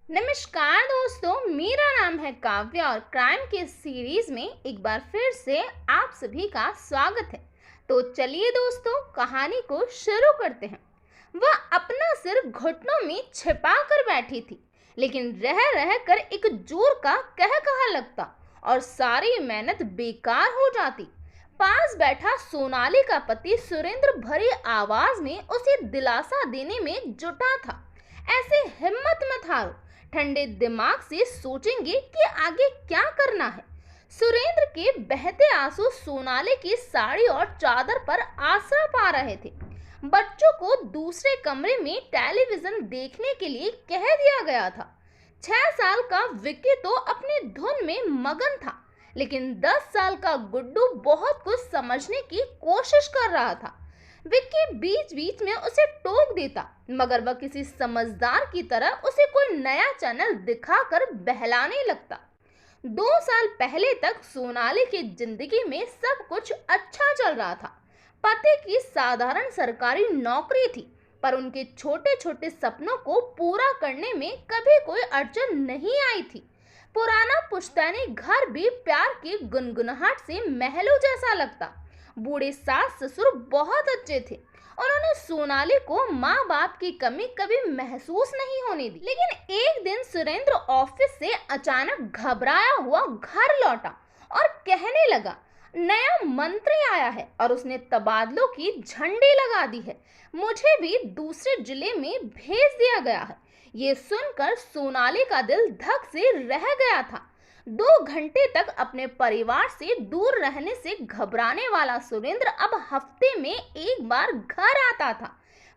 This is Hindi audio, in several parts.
नमस्कार दोस्तों, मेरा नाम है काव्य और क्राइम के सीरीज में एक बार फिर से आप सभी का स्वागत है। तो चलिए दोस्तों, कहानी को शुरू करते हैं। वह अपना सिर घुटनों में छिपा कर बैठी थी, लेकिन रह रह कर एक जोर का कह कहा लगता और सारी मेहनत बेकार हो जाती। पास बैठा सोनाली का पति सुरेंद्र भरी आवाज में उसे दिलासा देने में जुटा था। ऐसे हिम्मत मत हारो, ठंडे दिमाग से सोचेंगे कि आगे क्या करना है। सुरेंद्र के बहते आंसू सोनाली की साड़ी और चादर पर आसरा पा रहे थे। बच्चों को दूसरे कमरे में टेलीविजन देखने के लिए कह दिया गया था। 6 साल का विक्की तो अपनी धुन में मगन था, लेकिन 10 साल का गुड्डू बहुत कुछ समझने की कोशिश कर रहा था। विक्की बीच बीच में उसे टोक देता, मगर वह किसी समझदार की तरह उसे कोई नया चैनल दिखाकर बहलाने लगता। 2 साल पहले तक सोनाली की जिंदगी में सब कुछ अच्छा चल रहा था। पति की साधारण सरकारी नौकरी थी, पर उनके छोटे छोटे सपनों को पूरा करने में कभी कोई अड़चन नहीं आई थी। पुराना पुश्तैनी घर भी प्यार की गुनगुनाहट से महलों जैसा लगता। बूढ़े सास ससुर बहुत अच्छे थे। उन्होंने सोनाली को माँ बाप की कमी कभी महसूस नहीं होने दी। लेकिन एक दिन सुरेंद्र ऑफिस से अचानक घबराया हुआ घर लौटा और कहने लगा, नया मंत्री आया है और उसने तबादलों की झंडी लगा दी है। मुझे भी दूसरे जिले में भेज दिया गया है। ये सुनकर सोनाली का दिल धक से रह गया था। 2 घंटे तक अपने परिवार से दूर रहने से घबराने वाला सुरेंद्र अब हफ्ते में एक बार घर आता था।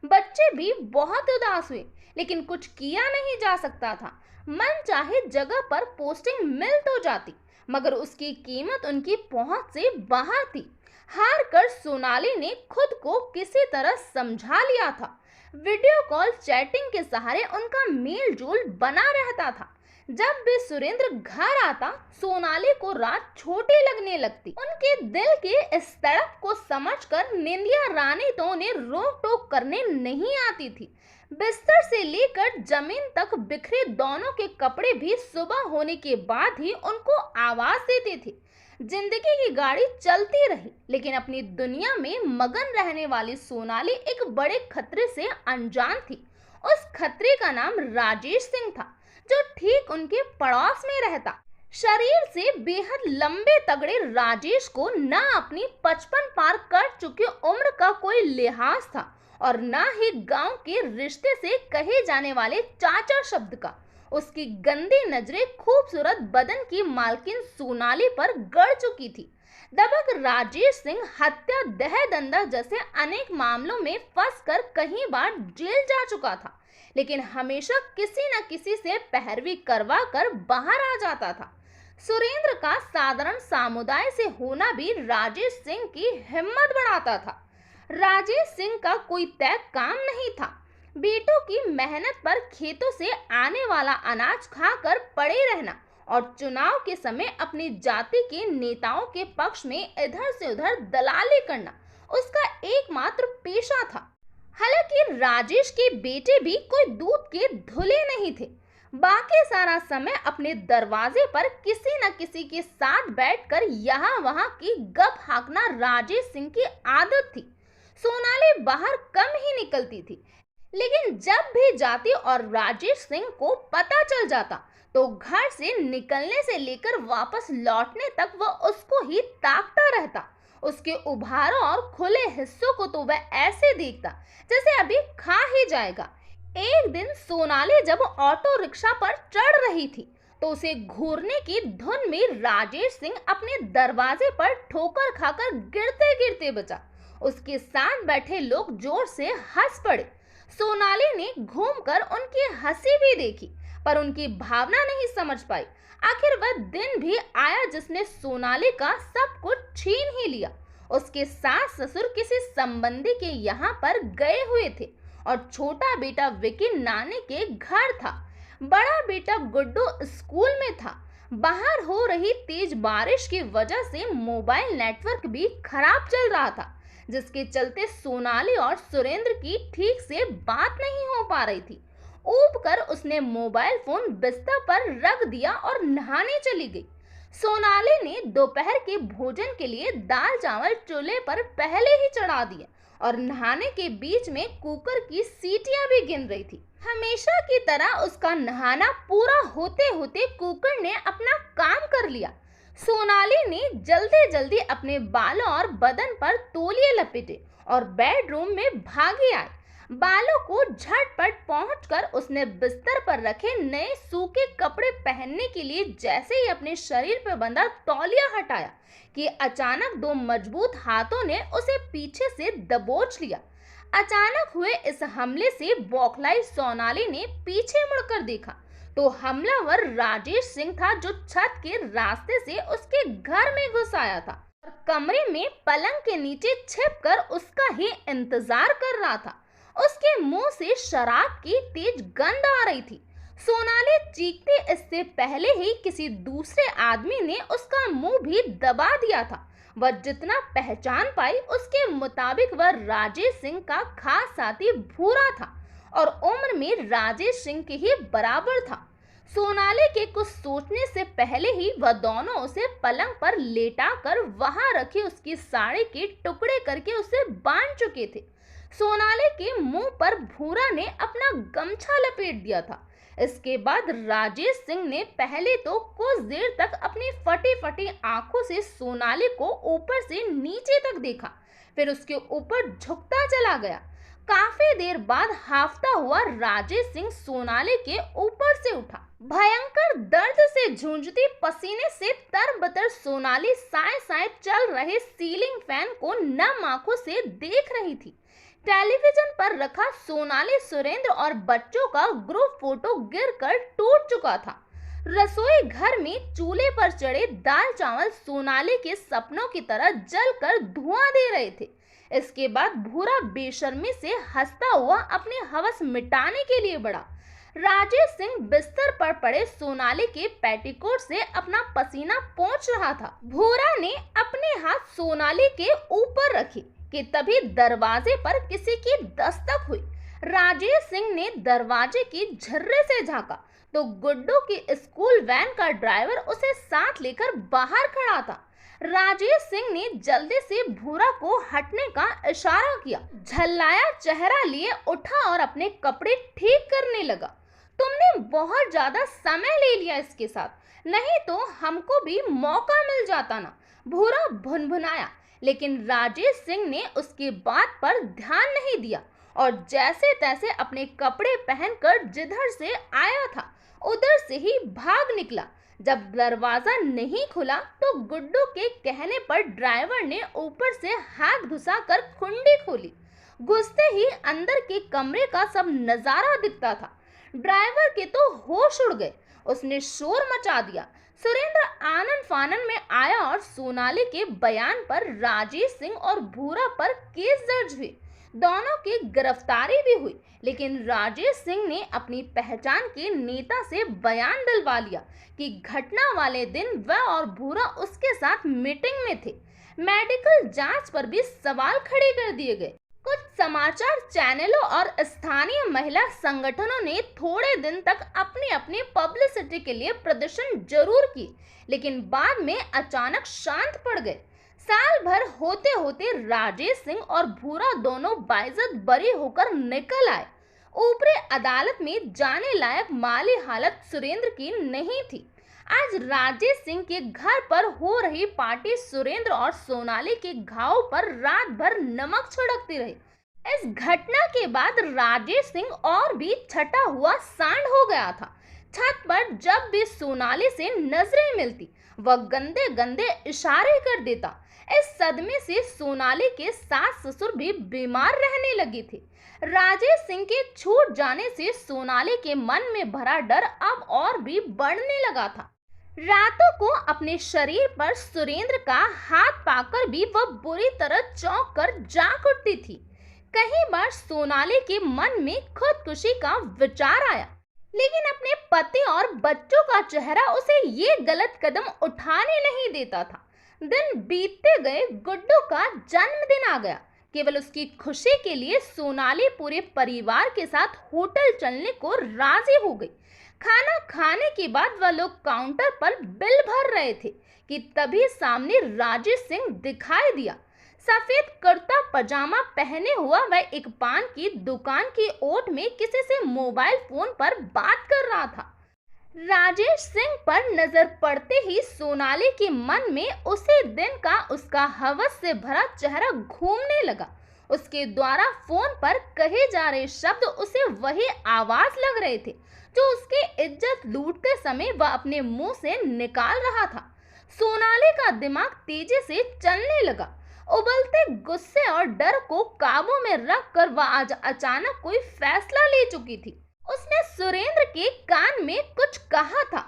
बच्चे भी बहुत उदास हुए, लेकिन कुछ किया नहीं जा सकता था। मन चाहे जगह पर पोस्टिंग मिल तो जाती, मगर उसकी कीमत उनकी पहुंच से बाहर थी। हार कर सोनाली ने खुद को किसी तरह समझा लिया था। वीडियो कॉल चैटिंग के सहारे उनका मेल जोल बना रहता था। जब भी सुरेंद्र घर आता, सोनाली को रात छोटी लगने लगती। उनके दिल के इस तड़प को समझकर निंदिया रानी तो उन्हें रोक टोक करने नहीं आती थी। बिस्तर से लेकर जमीन तक बिखरे दोनों के कपड़े भी सुबह होने के बाद ही उनको आवाज देते थे। जिंदगी की गाड़ी चलती रही, लेकिन अपनी दुनिया में मगन रहने वाली सोनाली एक बड़े खतरे से अनजान थी। उस खतरे का नाम राजेश सिंह था, जो ठीक उनके पड़ोस में रहता। शरीर से बेहद लंबे तगड़े राजेश को न अपनी 55 पार कर चुकी उम्र का कोई लिहाज था और न ही गांव के रिश्ते से कहे जाने वाले चाचा शब्द का। उसकी गंदी नजरें खूबसूरत बदन की मालकिन सोनाली पर गड़ चुकी थी। दबंग राजेश सिंह हत्या, दहदंदा जैसे अनेक मामलों में फंसकर कई बार जेल जा चुका था, लेकिन हमेशा किसी न किसी से पैरवी करवा कर बाहर आ जाता था। सुरेंद्र का साधारण समुदाय से होना भी राजेश सिंह की हिम्मत बढ़ाता था। राजेश सिंह का कोई तय काम नहीं था। बेटों की मेहनत पर खेतों से आने वाला अनाज खाकर पड़े रहना और चुनाव के समय अपनी जाति के नेताओं के पक्ष में इधर से उधर दलाली करना उसका एकमात्र पेशा था। हालांकि राजेश के बेटे भी कोई दूध के धुले नहीं थे। बाकी सारा समय अपने दरवाजे पर किसी न किसी के साथ बैठकर यहाँ वहाँ की गप हाँकना राजेश सिंह की आदत थी। सोनाली बाहर कम ही निकलती थी, लेकिन जब भी जाती और राजेश सिंह को पता चल जाता, तो घर से निकलने से लेकर वापस लौटने तक वह उसको ही ताकता रहता। उसके उभारों और खुले हिस्सों को तो वह ऐसे देखता जैसे अभी खा ही जाएगा। एक दिन सोनाली जब ऑटो रिक्शा पर चढ़ रही थी, तो उसे घूरने की धुन में राजेश सिंह अपने दरवाजे पर ठोकर खाकर गिरते गिरते बचा। उसके साथ बैठे लोग जोर से हंस पड़े। सोनाली ने घूमकर उनकी हंसी भी देखी, पर उनकी भावना नहीं समझ पाई। आखिर वह दिन भी आया जिसने सोनाली का सब कुछ छीन ही लिया। उसके सास ससुर किसी संबंधी के यहाँ पर गए हुए थे और छोटा बेटा विकी नानी के घर था। बड़ा बेटा गुड्डू स्कूल में था। बाहर हो रही तेज बारिश की वजह से मोबाइल नेटवर्क भी खराब चल रहा था, जिसके चलते सोनाली और सुरेंद्र की ठीक से बात नहीं हो पा रही थी। ऊब कर उसने मोबाइल फोन बिस्तर पर रख दिया और नहाने चली गई। सोनाली ने दोपहर के भोजन के लिए दाल चावल चूल्हे पर पहले ही चढ़ा दिया और नहाने के बीच में कुकर की सीटियां भी गिन रही थी। हमेशा की तरह उसका नहाना पूरा होते होते कुकर ने अपना काम कर लिया। सोनाली ने जल्दी जल्दी अपने बालों और बदन पर तौलिए लपेटे और बेडरूम में भागी आई। बालों को झटपट पहुंचकर उसने बिस्तर पर रखे नए सूखे कपड़े पहनने के लिए जैसे ही अपने शरीर पर बंधा तौलिया हटाया कि अचानक दो मजबूत हाथों ने उसे पीछे से दबोच लिया। अचानक हुए इस हमले से बौखलाई सोनाली ने पीछे मुड़कर देखा तो हमलावर राजेश सिंह था, जो छत के रास्ते से उसके घर में घुस आया था और कमरे में पलंग के नीचे छिपकर उसका ही इंतजार कर रहा था। उसके मुंह से शराब की तेज गंध आ रही थी। सोनाली चीखती इससे पहले ही किसी दूसरे आदमी ने उसका मुंह भी दबा दिया था। वह जितना पहचान पाई उसके मुताबिक वह राजेश सिंह का खास साथी भूरा था और उम्र में राजेश सिंह के ही बराबर था। सोनाली के कुछ सोचने से पहले ही वह दोनों उसे पलंग पर लेटाकर वहां रखी उसकी साड़ी के टुकड़े करके उसे बांध चुके थे। सोनाली के मुंह पर भूरा ने अपना गमछा लपेट दिया था। इसके बाद राजेश सिंह ने पहले तो कुछ देर तक अपनी फटी फटी आंखों से सोनाली को ऊपर से नीचे तक देखा, फिर उसके ऊपर झुकता चला गया। काफी देर बाद हाफता हुआ राजेश सिंह सोनाली के ऊपर से उठा। भयंकर दर्द से झूंझती पसीने से तरबतर सोनाली साए साए चल रहे सीलिंग फैन को नम आंखों से देख रही थी। टेलीविजन पर रखा सोनाली, सुरेंद्र और बच्चों का ग्रुप फोटो गिरकर टूट चुका था। रसोई घर में चूल्हे पर चढ़े दाल चावल सोनाली के सपनों की तरह जलकर धुआं दे रहे थे। इसके बाद भूरा बेशर्मी से हंसता हुआ अपनी हवस मिटाने के लिए बढ़ा। राजेश सिंह बिस्तर पर पड़े सोनाली के पेटीकोट से अपना पसीना पोंछ रहा था। भूरा ने अपने हाथ सोनाली के ऊपर रखे कि तभी दरवाजे पर किसी की दस्तक हुई। राजेश सिंह ने दरवाजे की झर्रे से झांका तो गुड्डू की स्कूल वैन का ड्राइवर उसे साथ लेकर बाहर खड़ा था। राजेश सिंह ने जल्दी से भूरा को हटने का इशारा किया। झल्लाया चेहरा लिए उठा और अपने कपड़े ठीक करने लगा। तुमने बहुत ज्यादा समय ले लिया इसके साथ, नहीं तो हमको भी मौका मिल जाता ना, भूरा भुनभुनाया। लेकिन राजेश सिंह ने उसकी बात पर ध्यान नहीं दिया और जैसे तैसे अपने कपड़े पहनकर जिधर से आया था उधर से ही भाग निकला। जब दरवाजा नहीं खुला तो गुड्डू के कहने पर ड्राइवर ने ऊपर से हाथ घुसाकर कुंडी खोली। घुसते ही अंदर के कमरे का सब नजारा दिखता था। ड्राइवर के तो होश उड़ गए। उसने शोर मचा दिया। सुरेंद्र आनन फानन में आया और सोनाली के बयान पर राजेश सिंह और भूरा पर केस दर्ज हुए। दोनों की गिरफ्तारी भी हुई, लेकिन राजेश सिंह ने अपनी पहचान के नेता से बयान दिलवा लिया कि घटना वाले दिन वह और भूरा उसके साथ मीटिंग में थे। मेडिकल जांच पर भी सवाल खड़े कर दिए गए। कुछ समाचार चैनलों और स्थानीय महिला संगठनों ने थोड़े दिन तक अपनी अपनी पब्लिसिटी के लिए प्रदर्शन जरूर की, लेकिन बाद में अचानक शांत पड़ गए। साल भर होते होते राजेश सिंह और भूरा दोनों बाइज्जत बरी होकर निकल आए। ऊपरी अदालत में जाने लायक माली हालत सुरेंद्र की नहीं थी। आज राजेश सिंह के घर पर हो रही पार्टी सुरेंद्र और सोनाली के घाव पर रात भर नमक छिड़कती रही। इस घटना के बाद राजेश सिंह और भी छटा हुआ सांड हो गया था। छत पर जब भी सोनाली से नजरें मिलती वह गंदे गंदे इशारे कर देता। इस सदमे से सोनाली के सास ससुर भी बीमार रहने लगे थे। राजेश सिंह के छूट जाने से सोनाली के मन में भरा डर अब और भी बढ़ने लगा था। रातों को अपने शरीर पर सुरेंद्र का हाथ पाकर भी वह बुरी तरह चौंक कर जाग उठती थी। कई बार सोनाली के मन में खुदकुशी का विचार आया, लेकिन अपने पति और बच्चों का चेहरा उसे ये गलत कदम उठाने नहीं देता था। दिन बीतते गए। गुड्डू का जन्मदिन आ गया केवल उसकी खुशी के लिए सोनाली पूरे परिवार के साथ होटल चलने को राजी हो गई। खाना खाने के बाद वह लोग काउंटर पर बिल भर रहे थे कि तभी सामने राजेश सिंह दिखाई दिया। सफेद कुर्ता पजामा पहने हुआ वह एक पान की दुकान की ओट में किसी से मोबाइल फोन पर बात कर रहा था। राजेश सिंह पर नजर पड़ते ही सोनाली के मन में उसी दिन का उसका हवस से भरा चेहरा घूमने लगा। उसके द्वारा फोन पर कहे जा रहे शब्द उसे वही आवाज लग रहे थे जो उसकी इज्जत लूटते समय वह अपने मुंह से निकाल रहा था। सोनाली का दिमाग तेजी से चलने लगा। उबलते गुस्से और डर को काबू में रखकर वह आज अचानक कोई फैसला ले चुकी थी। उसने सुरेंद्र के कान में कुछ कहा था।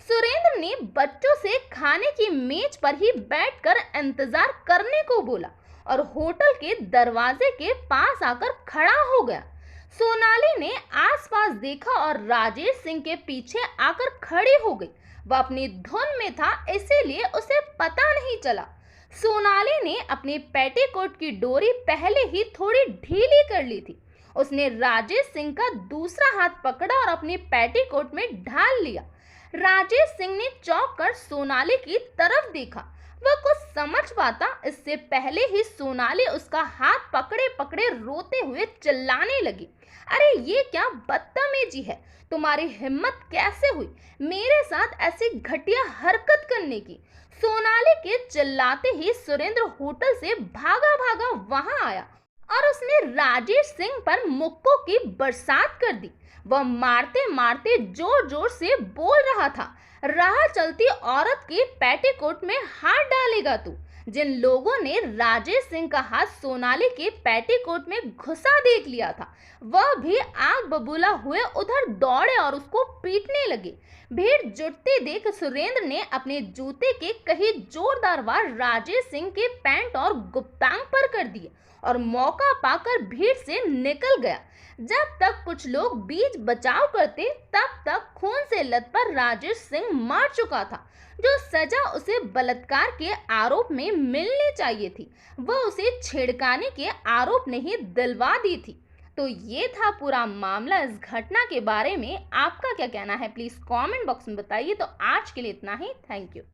सुरेंद्र ने बच्चों से खाने की मेज पर ही बैठकर इंतजार करने को बोला और होटल के दरवाजे के पास आकर खड़ा हो गया। सोनाली ने आसपास देखा और राजेश सिंह के पीछे आकर खड़ी हो गई। वह अपनी धुन में था, इसीलिए उसे पता नहीं चला। सोनाली ने अपने पेटीकोट की डोरी पहले ही थोड़ी ढीली कर ली थी। उसने राजेश सिंह का दूसरा हाथ पकड़ा और अपने पेटीकोट में ढाल लिया। राजेश सिंह ने चौंक कर सोनाली की तरफ देखा। वह कुछ समझ पाता इससे पहले ही सोनाली उसका हाथ पकड़े पकड़े रोते हुए चिल्लाने लगी, अरे ये क्या बदतमीजी है, तुम्हारी हिम्मत कैसे हुई मेरे साथ ऐसी घटिया हरकत करने की। सोनाली के चिल्लाते ही सुरेंद्र होटल से भागा भागा वहां आया और उसने राजेश सिंह पर मुक्कों की बरसात कर दी। वह मारते मारते जोर जोर से बोल रहा था, राह चलती औरत के पेटीकोट में हाथ डालेगा तू। जिन लोगों ने राजेश सिंह का हाथ सोनाली के पेटीकोट में घुसा देख लिया था, वह भी आग बबूला हुए उधर दौड़े और उसको पीटने लगे। भीड़ जुटती देख सुरेंद्र ने अपने जूते के कई जोरदार वार राजेश सिंह के पैंट और गुप्तांग पर कर दिए और मौका पाकर भीड़ से निकल गया। जब तक कुछ लोग बीच बचाव करते, तब तक खून से लथपथ राजेश सिंह मर चुका था। जो सजा उसे बलात्कार के आरोप में मिलनी चाहिए थी, वह उसे छेड़खानी के आरोप ने ही दिलवा दी थी। तो ये था पूरा मामला। इस घटना के बारे में आपका क्या कहना है, प्लीज कमेंट बॉक्स में बताइए। तो आज के लिए इतना ही। Thank you.